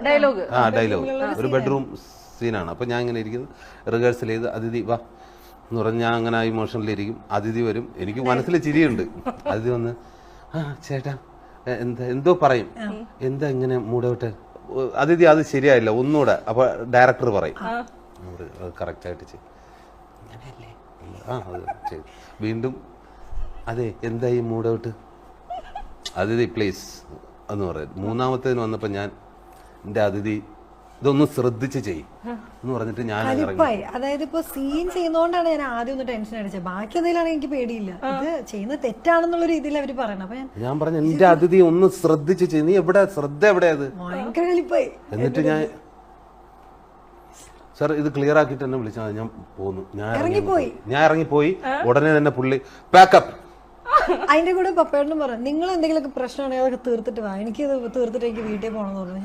Dialogue ഒരു bedroom സീനാണ്. അപ്പൊ ഞാൻ ഇങ്ങനെ ഇരിക്കുന്നു, റിഹേഴ്സൽ ചെയ്ത് അതിഥി വാ എന്ന് പറഞ്ഞ് ഞാൻ അങ്ങനെ ഇമോഷണലിരിക്കും. അതിഥി വരും, എനിക്ക് മനസ്സിൽ ചിരിയുണ്ട്. അതിഥി വന്ന് ചേട്ടാ എന്തോ പറയും, എന്താ ഇങ്ങനെ മൂടോട്ട് അതിഥി, അത് ശരിയായില്ല ഒന്നുകൂടെ. അപ്പൊ ഡയറക്ടർ പറയും കറക്റ്റ് ആയിട്ട് ചെയ്യും, അത് ചെയ്തു. വീണ്ടും അതെ എന്താ ഈ മൂടോട്ട് അതിഥി പ്ലീസ് എന്ന് പറയും. മൂന്നാമത്തേന് വന്നപ്പോ ഞാൻ എന്റെ അതിഥി ഇതൊന്ന് ശ്രദ്ധിച്ച് ചെയ്യും എന്ന് പറഞ്ഞിട്ട് ഞാൻ അതായത് ഇപ്പൊ സീൻ ചെയ്യുന്നോണ്ടാണ് ഞാൻ ആദ്യം ഒന്ന് ടെൻഷൻ അടിച്ചത്. ബാക്കി എന്തെങ്കിലും എനിക്ക് പേടിയില്ല, ഇത് ചെയ്യുന്നത് തെറ്റാണെന്നുള്ള രീതിയിൽ അവര് പറയണം. അപ്പൊ ഞാൻ പറഞ്ഞു എന്റെ അതിഥി ഒന്ന് ശ്രദ്ധിച്ച് ചെയ്യും, നീ എവിടെ ശ്രദ്ധ എവിടെയത് ഭയങ്കര കളിപ്പായി. എന്നിട്ട് ഞാൻ സാർ ഇത് ക്ലിയർ ആക്കിയിട്ട് എന്നെ വിളിച്ചാൽ ഞാൻ പോന്നു. ഞാൻ ഇറങ്ങിപ്പോയി. ഉടനെ തന്നെ പുള്ളി പാക്കപ്പ്. അതിന്റെ കൂടെ പപ്പേട്ടനും പറഞ്ഞു നിങ്ങൾ എന്തെങ്കിലുമൊക്കെ പ്രശ്നമാണെങ്കിൽ അതൊക്കെ തീർത്തിട്ട് വാ, എനിക്ക് തീർത്തിട്ട് എനിക്ക് വീട്ടിൽ പോകണമെന്ന് പറഞ്ഞു.